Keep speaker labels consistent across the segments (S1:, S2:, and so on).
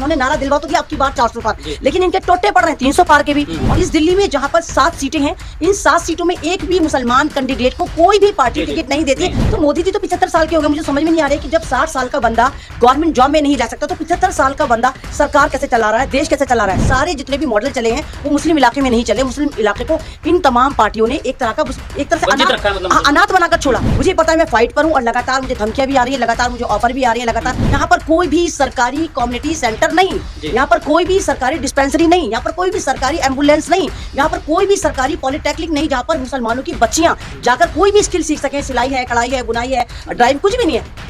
S1: इन्होंने नारा दिलवा तो दिया आपकी बार 400 पार, लेकिन इनके टोटे पड़ रहे हैं 300 पार के भी। और इस दिल्ली में जहाँ पर 7 सीटें हैं, इन 7 सीटों में एक भी मुसलमान कैंडिडेट को कोई भी पार्टी टिकट नहीं देती है। तो मोदी जी तो 75 साल के हो गए, मुझे समझ में नहीं आ रहा है कि जब 60 साल का बंदा गवर्नमेंट जॉब में नहीं जा सकता तो 75 साल का बंदा सरकार कैसे चला रहा है, देश कैसे चला रहा है। सारे जितने भी मॉडल चले हैं वो मुस्लिम इलाके में नहीं चले। मुस्लिम इलाके को इन तमाम पार्टियों ने एक तरह से अनाथ बनाकर छोड़ा। मुझे पता है मैं फाइट पर हूँ और लगातार मुझे धमकियां भी आ रही है, लगातार मुझे ऑफर भी आ रही है, लगातार यहाँ पर कोई भी सरकारी कम्युनिटी सेंटर नहीं, यहाँ पर कोई भी सरकारी डिस्पेंसरी नहीं, यहाँ पर कोई भी सरकारी एम्बुलेंस नहीं, यहाँ पर कोई भी सरकारी पॉलिटेक्निक नहीं जहाँ पर मुसलमानों की बच्चियां जाकर कोई भी स्किल सीख सकें। सिलाई है, कढ़ाई है, बुनाई है, ड्राइव, कुछ भी नहीं है।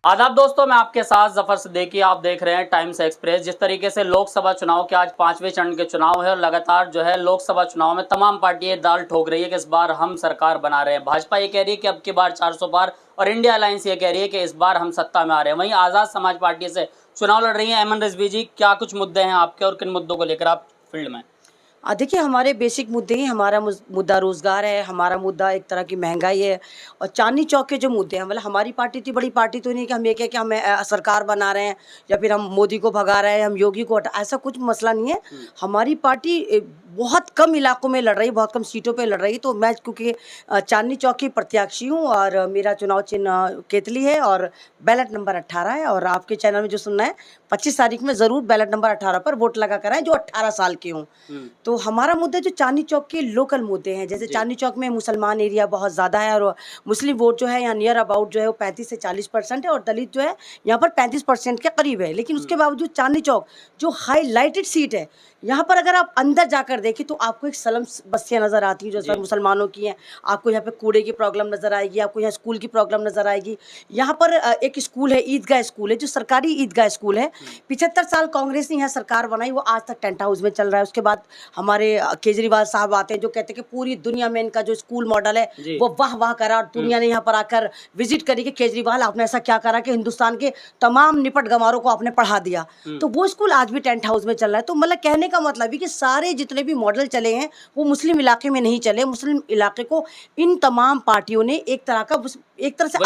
S2: आदाब दोस्तों, मैं आपके साथ जफर सिद्दीकी, आप देख रहे हैं टाइम्स एक्सप्रेस। जिस तरीके से लोकसभा चुनाव के आज 5वें चरण के चुनाव है और लगातार जो है लोकसभा चुनाव में तमाम पार्टियां दाल ठोक रही है कि इस बार हम सरकार बना रहे हैं। भाजपा ये कह रही है कि अब की बार 400 पार और इंडिया अलायंस ये कह रही है कि इस बार हम सत्ता में आ रहे हैं। वहीं आज़ाद समाज पार्टी से चुनाव लड़ रही है अमन रिजवी जी। क्या कुछ मुद्दे हैं आपके और किन मुद्दों को लेकर आप फील्ड में?
S1: देखिए, हमारे बेसिक मुद्दे ही, हमारा मुद्दा रोज़गार है, हमारा मुद्दा एक तरह की महंगाई है और चांदनी चौक के जो मुद्दे हैं, मतलब हमारी पार्टी इतनी बड़ी पार्टी तो नहीं कि हम ये कहें कि हम सरकार बना रहे हैं या फिर हम मोदी को भगा रहे हैं, हम योगी को हटा, ऐसा कुछ मसला नहीं है। हमारी पार्टी बहुत कम इलाकों में लड़ रही, बहुत कम सीटों पे लड़ रही। तो मैं क्योंकि चांदनी चौक की प्रत्याशी हूँ और मेरा चुनाव चिन्ह केतली है और बैलेट नंबर 18 है। और आपके चैनल में जो सुनना है 25 तारीख में ज़रूर बैलेट नंबर 18 पर वोट लगा कर आए जो 18 साल के हों। तो हमारा मुद्दा जो चांदनी चौक के लोकल मुद्दे हैं, जैसे चांदनी चौक में मुसलमान एरिया बहुत ज़्यादा है और मुस्लिम वोट जो है यहाँ नियर अबाउट जो है वो 35 से 40% है और दलित जो है यहाँ पर 35% के करीब है। लेकिन उसके बावजूद चांदनी चौक जो हाईलाइटेड सीट है, यहाँ पर अगर आप अंदर जाकर देखें तो आपको एक स्लम बस्तियाँ नज़र आती हैं जो सर मुसलमानों की हैं। आपको यहाँ पे कूड़े की प्रॉब्लम नज़र आएगी, आपको यहाँ स्कूल की प्रॉब्लम नज़र आएगी। यहाँ पर एक स्कूल है, ईदगाह स्कूल है, जो सरकारी ईदगाह स्कूल है। 75 साल कांग्रेस ने यहाँ सरकार बनाई, वो आज तक टेंट हाउस में चल रहा है। उसके बाद हमारे केजरीवाल साहब आते हैं जो कहते हैं कि पूरी दुनिया में इनका जो स्कूल मॉडल है वो वाह वाह करा और दुनिया ने यहाँ पर आकर विजिट करी कि केजरीवाल आपने ऐसा क्या करा कि हिंदुस्तान के तमाम निपट गंवारों को आपने पढ़ा दिया। तो वो स्कूल आज भी टेंट हाउस में चल रहा है। तो मतलब कहने का मतलब है कि सारे जितने भी मॉडल चले हैं वो मुस्लिम इलाके में नहीं चले। मुस्लिम इलाके को इन तमाम पार्टियों ने एक तरह से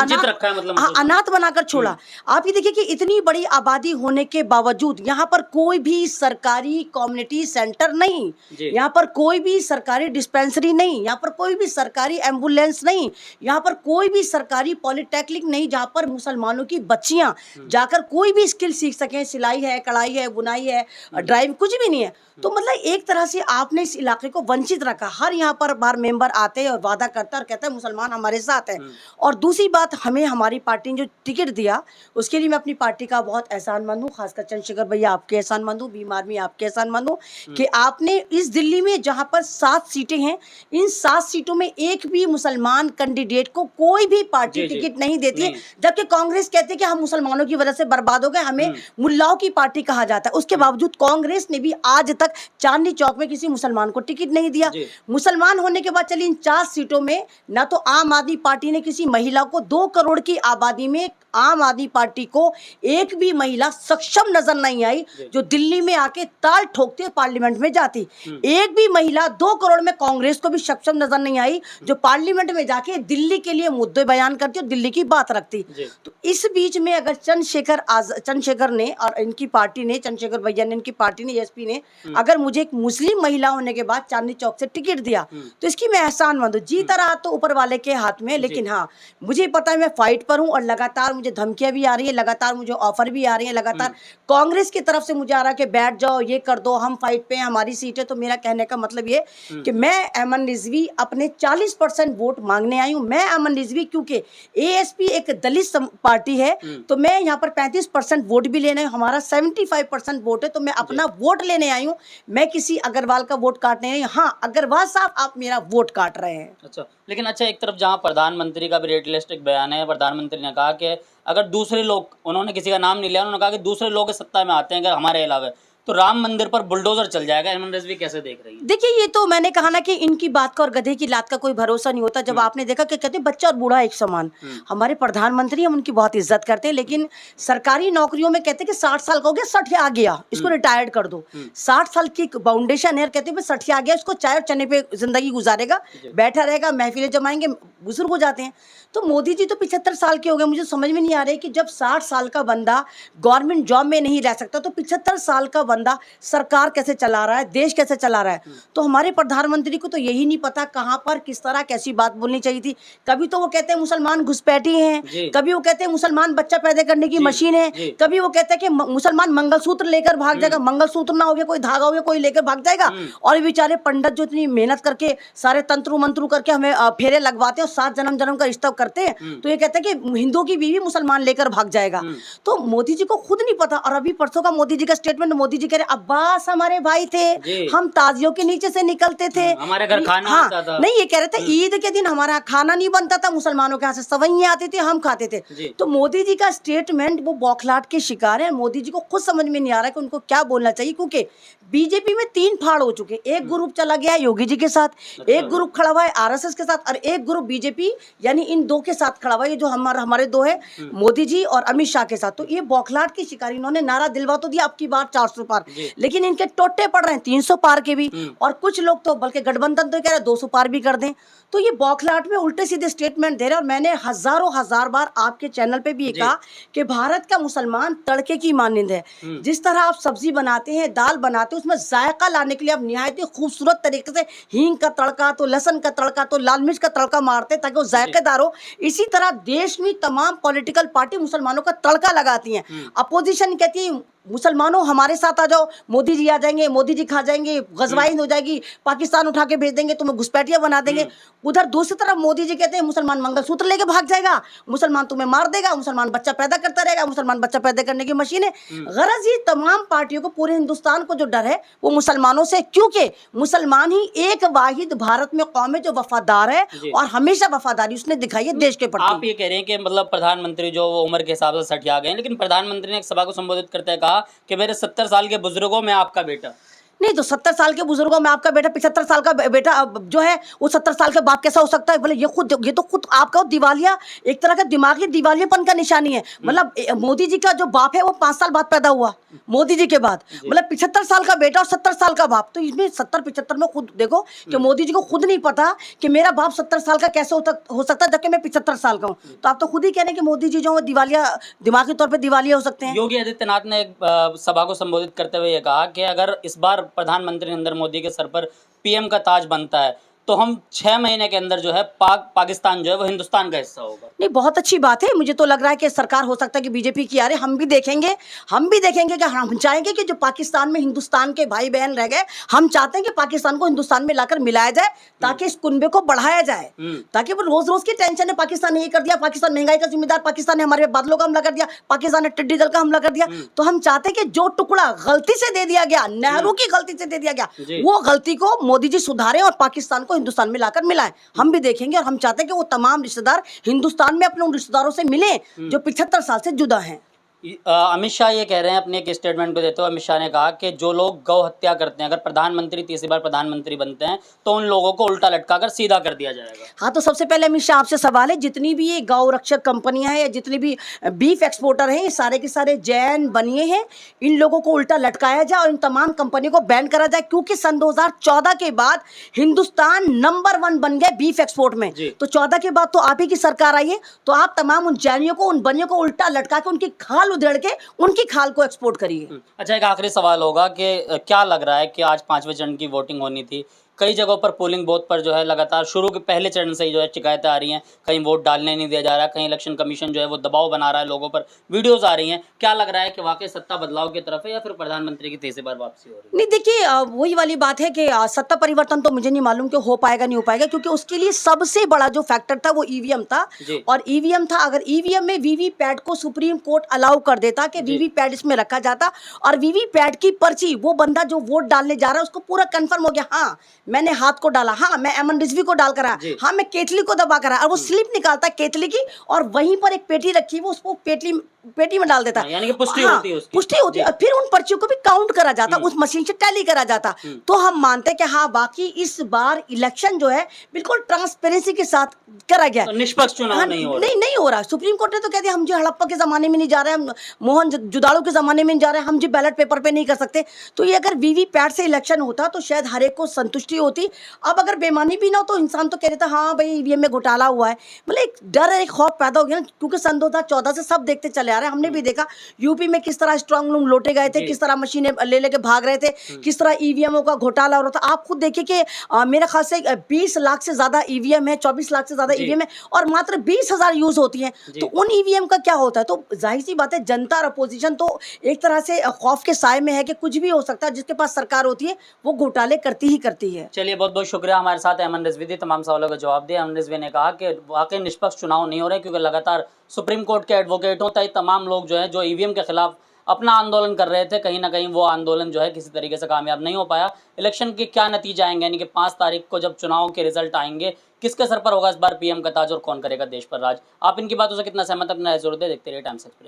S1: अनाथ बनाकर छोड़ा। आप ये देखिए कि इतनी बड़ी आबादी होने के बावजूद यहाँ पर कोई भी सरकारी कम्युनिटी सेंटर नहीं, यहाँ पर कोई भी सरकारी डिस्पेंसरी नहीं, यहाँ पर कोई भी सरकारी एम्बुलेंस नहीं, यहाँ पर कोई भी सरकारी पॉलिटेक्निक नहीं जहाँ पर मुसलमानों की बच्चियां जाकर कोई भी स्किल सीख सकें। सिलाई है, कढ़ाई है, बुनाई है, ड्राइव, कुछ भी नहीं है। तो मतलब एक तरह से आपने इस इलाके को वंचित रखा। हर यहाँ पर बार मेंबर आते हैं और वादा करता है और कहता है मुसलमान हमारे साथ हैं। और दूसरी बात, हमें हमारी पार्टी ने जो टिकट दिया उसके लिए मैं अपनी पार्टी का बहुत एहसानमंद हूँ, खासकर चंद्रशेखर भैया आपके एहसानमंद हूँ, भीम आर्मी आपके एहसानमंद हूँ कि आपने इस दिल्ली में जहाँ पर 7 सीटें हैं, इन 7 सीटों में एक भी मुसलमान कैंडिडेट को कोई भी पार्टी टिकट नहीं देती है। जबकि कांग्रेस कहती है कि हम मुसलमानों की वजह से बर्बाद हो गए, हमें मुल्लाओं की पार्टी कहा जाता है। उसके बावजूद कांग्रेस ने भी आज तक चांदनी चौक में किसी मुसलमान को टिकट नहीं दिया। मुसलमान होने के बाद चलिए इन 4 सीटों में ना तो आम आदमी पार्टी ने किसी महिला को, 2 करोड़ की आबादी में आम आदमी पार्टी को एक भी महिला सक्षम नजर नहीं आई जो दिल्ली में आके ताल ठोकते पार्लियामेंट में जाती। एक भी महिला 2 करोड़ में कांग्रेस को भी सक्षम नजर नहीं आई जो पार्लियामेंट में जाके दिल्ली के लिए मुद्दे बयान करती और दिल्ली की बात रखती। तो इस बीच में अगर चंद्रशेखर ने और इनकी पार्टी ने, चंद्रशेखर भैया ने, इनकी पार्टी ने, एसपी ने अगर मुझे एक मुस्लिम महिला होने के बाद चांदनी चौक से टिकट दिया तो इसकी मैं एहसानमंद हूँ। जीता रहा तो ऊपर वाले के हाथ में, लेकिन हाँ मुझे पता है मैं फाइट पर हूँ और लगातार मुझे धमकियां भी आ रही है, लगातार मुझे ऑफर भी आ रही है, लगातार कांग्रेस की तरफ से मुझे आ रहा है कि बैठ जाओ, ये कर दो, हम फाइट पे हैं, हमारी सीट है। तो मेरा कहने का मतलब ये कि मैं अमन रिजवी अपने 40% वोट मांगने आई हूँ। मैं अमन रिजवी क्योंकि एएसपी एक दलित पार्टी है तो मैं यहाँ पर 35% वोट भी लेने, हमारा 75% वोट है तो मैं अपना वोट लेने आई हूँ। मैं किसी अग्रवाल का वोट काटने नहीं। हाँ अग्रवाल साहब आप मेरा वोट काट रहे हैं।
S2: अच्छा, लेकिन एक तरफ जहाँ प्रधानमंत्री का भी रियलिस्टिक बयान है, प्रधानमंत्री ने कहा कि अगर दूसरे लोग, उन्होंने किसी का नाम नहीं लिया, उन्होंने कहा कि दूसरे लोग सत्ता में आते हैं अगर हमारे अलावा, तो राम मंदिर पर बुलडोजर चल जाएगा, हेमंत रिजवी कैसे देख रही है?
S1: देखिए, ये तो मैंने कहा ना कि इनकी बात का और गधे की लात का कोई भरोसा नहीं होता। जब आपने देखा कि कहते हैं बच्चा और बूढ़ा एक समान। हमारे प्रधानमंत्री, हम उनकी बहुत इज्जत करते हैं, लेकिन सरकारी नौकरियों में कहते हैं कि 60 साल का हो गया, 60 आ गया, इसको रिटायर्ड कर दो। 60 साल की फाउंडेशन है, कहते हैं 60 आ गया, इसको चाय और चने पे जिंदगी गुजारेगा, बैठा रहेगा, महफिलें जमाएंगे, बुजुर्ग हो जाते हैं। तो मोदी जी तो 75 साल के हो गए। मुझे समझ में नहीं आ रहा है कि जब 60 साल का बंदा गवर्नमेंट जॉब में नहीं रह सकता, तो 75 साल का बंदा सरकार कैसे चला रहा है, देश कैसे चला रहा है? तो हमारे प्रधानमंत्री को तो यही नहीं पता कहाँ पर किस तरह कैसी बात बोलनी चाहिए थी। कभी तो वो कहते हैं मुसलमान घुसपैठी हैं, कभी वो कहते हैं मुसलमान बच्चा पैदा करने की मशीन है, कभी वो कहते हैं कि मुसलमान मंगलसूत्र लेकर भाग जाएगा। मंगलसूत्र ना हो गया, कोई धागा हो गया, कोई लेकर भाग जाएगा। और बेचारे पंडित जो इतनी मेहनत करके सारे तंत्रु मंत्रु करके हमें फेरे लगवाते हैं और 7 जन्म जन्म का रिश्ता करते हैं, तो ये कहते हैं कि हिंदुओं की बीवी मुसलमान लेकर भाग जाएगा। तो मोदी जी को खुद नहीं पता। और अभी परसों का मोदी जी का स्टेटमेंट, मोदी जी कह रहे अब्बास हमारे भाई थे, हम ताजियों के नीचे से निकलते थे,
S2: हमारे घर खाना आता था।
S1: नहीं, ये कह रहे थे ईद के दिन हमारा खाना नहीं बनता था, मुसलमानों के यहाँ से सवैयां आती थी, हम खाते थे। तो मोदी जी का स्टेटमेंट वो बौखलाहट के शिकार है। मोदी जी को खुद समझ में नहीं आ रहा कि उनको क्या बोलना चाहिए, क्योंकि बीजेपी में 3 फाड़ हो चुके। एक ग्रुप चला गया है योगी जी के साथ, एक ग्रुप खड़ा हुआ है आरएसएस के साथ, और एक ग्रुप बीजेपी यानी इन दो के साथ खड़ा हुआ है। ये जो हमारे दो है, मोदी जी और अमित शाह के साथ। तो ये बौखलाहट की शिकार, इन्होंने नारा दिलवा तो दिया अब की बार 400 पार, लेकिन इनके टोटे पड़ रहे हैं 300 पार के भी। और कुछ लोग तो बल्कि गठबंधन तो कह रहे 200 पार भी कर दें। तो ये बौखलाहट में उल्टे सीधे स्टेटमेंट दे रहे हैं। और मैंने हजार बार आपके चैनल पे भी ये कहा कि भारत का मुसलमान तड़के की मानंद है। जिस तरह आप सब्जी बनाते हैं, दाल बनाते हैं, उसमें जायका लाने के लिए आप निहायत ही खूबसूरत तरीके से हींग का तड़का, तो लहसुन का तड़का, तो लाल मिर्च का तड़का मारते हैं ताकि वो जायकेदार हो। इसी तरह देश में तमाम पॉलिटिकल पार्टी मुसलमानों का तड़का लगाती हैं। अपोजिशन कहती है मुसलमानों हमारे साथ आ जाओ, मोदी जी आ जाएंगे, मोदी जी खा जाएंगे, गजवाइन हो जाएगी, पाकिस्तान उठा के भेज देंगे, तुम्हें घुसपैठिया बना देंगे। उधर दूसरी तरफ मोदी जी कहते हैं मुसलमान मंगलसूत्र लेके भाग जाएगा, मुसलमान तुम्हें मार देगा, मुसलमान बच्चा पैदा करता रहेगा, मुसलमान बच्चा पैदा करने की मशीन है। गरज ये तमाम पार्टियों को, पूरे हिंदुस्तान को जो डर है वो मुसलमानों से, क्योंकि मुसलमान ही एक वाहिद भारत में कौम है जो वफादार है और हमेशा वफादारी उसने दिखाई है देश के प्रति।
S2: आप ये कह रहे हैं कि मतलब प्रधानमंत्री जो वो उम्र के हिसाब से 60 आ गए, लेकिन प्रधानमंत्री ने एक सभा को संबोधित करते हुए कहा कि मेरे 70 साल के बुजुर्गों में आपका बेटा।
S1: नहीं, तो 70 साल के बुजुर्गों में आपका बेटा, 75 साल का बेटा जो है वो 70 साल के बाप कैसा हो सकता है? बोले ये तो खुद आपका दिवालिया, एक तरह का दिमागी दिवालियापन का निशानी है। मतलब मोदी जी का जो बाप है वो 5 साल बाद पैदा हुआ, मोदी जी के बाद। मतलब 75 साल का बेटा और 70 साल का बाप। तो इसमें 70-75 में खुद देखो कि मोदी जी को खुद नहीं पता कि मेरा बाप 70 साल का कैसे हो सकता है, जबकि मैं 75 साल का हूँ। तो आप तो खुद ही कह रहे हैं कि मोदी जी जो है दिवालिया, दिमागी तौर पर दिवालिया हो सकते हैं।
S2: योगी आदित्यनाथ ने एक सभा को संबोधित करते हुए ये कहा कि अगर इस बार प्रधानमंत्री नरेंद्र मोदी के सर पर पीएम का ताज बनता है तो हम 6 महीने के अंदर जो है पाकिस्तान जो है वो हिंदुस्तान का हिस्सा होगा।
S1: नहीं, बहुत अच्छी बात है। मुझे तो लग रहा है कि सरकार हो सकता है कि बीजेपी की आ रही, हम भी देखेंगे कि हम चाहेंगे कि जो पाकिस्तान में हिंदुस्तान के भाई बहन रह गए, हम चाहते हैं कि पाकिस्तान को हिंदुस्तान में लाकर मिलाया जाए ताकि इस कुनबे को बढ़ाया जाए, ताकि वो रोज रोज की टेंशन है पाकिस्तान ने ये कर दिया, पाकिस्तान महंगाई का जिम्मेदार, पाकिस्तान ने हमारे बादलों का हमला कर दिया, पाकिस्तान ने टिड्डी दल का हमला कर दिया। तो हम चाहते हैं कि जो टुकड़ा गलती से दे दिया गया, नेहरू की गलती से दे दिया गया, वो गलती को मोदी जी सुधारें और पाकिस्तान को हिंदुस्तान में लाकर मिलाएं। हम भी देखेंगे और हम चाहते हैं कि वो तमाम रिश्तेदार हिंदुस्तान में अपने उन रिश्तेदारों से मिले जो 75 साल से जुदा हैं।
S2: अमित शाह ये कह रहे हैं, अपने एक स्टेटमेंट को देते हुए अमित शाह ने कहा कि जो लोग गौ हत्या करते हैं, अगर प्रधानमंत्री तीसरी बार प्रधानमंत्री बनते हैं तो उन लोगों को उल्टा लटकाकर सीधा कर दिया जाएगा।
S1: हाँ, तो सबसे पहले अमित शाह आपसे सवाल है, जितनी भी ये गौ रक्षक कंपनियां हैं या जितनी भी बीफ एक्सपोर्टर हैं, ये सारे के सारे जैन बनिए हैं, इन लोगों को उल्टा लटकाया जाए और इन तमाम कंपनियों को बैन करा जाए, क्योंकि सन 2014 के बाद हिंदुस्तान नंबर 1 बन गया बीफ एक्सपोर्ट में। तो 14 के बाद तो आप ही की सरकार आई है, तो आप तमाम उन जैनियों को, उन बनियों को उल्टा लटका के उनकी खाल उधेड़ के उनकी खाल को एक्सपोर्ट करिए।
S2: अच्छा, एक आखिरी सवाल होगा कि क्या लग रहा है कि आज 5वें चरण की वोटिंग होनी थी, कई जगहों पर पोलिंग बूथ पर जो है लगातार शुरू के पहले चरण से ही जो है शिकायतें आ रही हैं, कहीं वोट डालने नहीं दिया जा रहा है, कहीं इलेक्शन कमीशन जो है वो दबाव बना रहा है, लोगों पर वीडियोस आ रही हैं। क्या लग रहा है कि वाकई सत्ता बदलाव की तरफ है या फिर प्रधानमंत्री की तीसरी बार वापसी हो रही है?
S1: नहीं, देखिए वही वाली बात है कि सत्ता परिवर्तन तो मुझे नहीं मालूम कि हो पाएगा नहीं हो पाएगा, क्योंकि उसके लिए सबसे बड़ा जो फैक्टर था वो ईवीएम था। और ईवीएम था, अगर ईवीएम में वीवीपैट को सुप्रीम कोर्ट अलाउ कर देता कि वीवीपैट इसमें रखा जाता और वीवीपैट की पर्ची, वो बंदा जो वोट डालने जा रहा है उसको पूरा कंफर्म हो गया, हाँ मैंने हाथ को डाला, हाँ मैं हेमंत रिजवी को डाल कर आया, हाँ मैं केतली को दबा कर आया, और वो स्लिप निकालता है केतली की और वहीं पर एक पेटी रखी, वो उसको पेटी पेटी में डाल देता।
S2: यानी कि पुष्टि
S1: हाँ,
S2: होती है उसकी।
S1: पुष्टि होती है और फिर उन पर्चियों को भी काउंट करा जाता, उस मशीन से टैली करा जाता। तो हम मानते हैं कि हाँ बाकी इस बार इलेक्शन जो है बिल्कुल ट्रांसपेरेंसी के साथ करा गया
S2: तो निष्पक्ष चुनाव
S1: हाँ,
S2: नहीं हो रहा।
S1: नहीं हो रहा। सुप्रीम कोर्ट ने तो कह दिया हम जो हड़प्पा के जमाने में नहीं जा रहे, हम मोहन जुदाड़ो के जमाने में नहीं जा रहे, हम जो बैलेट पेपर पे नहीं कर सकते। तो ये अगर वीवीपैट से इलेक्शन होता तो शायद हर एक को संतुष्टि होती। अब अगर बेईमानी भी ना हो तो इंसान तो कह देता हाँ भाई ईवीएम में घोटाला हुआ है। मतलब एक डर एक खौफ पैदा हो गया ना, क्योंकि सन 2014 से सब देखते चले आ रहे हैं। हमने भी देखा यूपी में किस तरह स्ट्रांग रूम लोटे गए थे, किस तरह मशीनें ले लेके भाग रहे थे, किस तरह ईवीएमओ का घोटाला हो रहा था। आप खुद देखिए कि मेरे ख्याल से 20 लाख से ज्यादा ईवीएम है, 24 लाख से ज्यादा ईवीएम है और मात्र 20,000 यूज होती हैं। तो उन ईवीएम का क्या होता है? तो जाहिर सी बात है जनता और अपोजिशन तो एक तरह से खौफ के साए में है कि कुछ भी हो सकता है। जिसके पास सरकार होती है वो घोटाले करती ही करती है।
S2: चलिए बहुत बहुत शुक्रिया, हमारे साथ अमन रिजवी थी, तमाम सवालों का जवाब दिया। अमन रिजवी ने कहा कि वाकई निष्पक्ष चुनाव नहीं हो रहे क्योंकि लगातार सुप्रीम कोर्ट के एडवोकेटों तक तमाम लोग जो है जो ईवीएम के खिलाफ अपना आंदोलन कर रहे थे, कहीं ना कहीं वो आंदोलन जो है किसी तरीके से कामयाब नहीं हो पाया। इलेक्शन के क्या नतीजे आएंगे, यानी कि 5 तारीख को जब चुनाव के रिजल्ट आएंगे, किसके सर पर होगा इस बार पीएम का ताज और कौन करेगा देश पर राज। आप इनकी बातों से कितना सहमत, अपना जरूर दे। देखते रहिए टाइम्स एक्सप्रेस।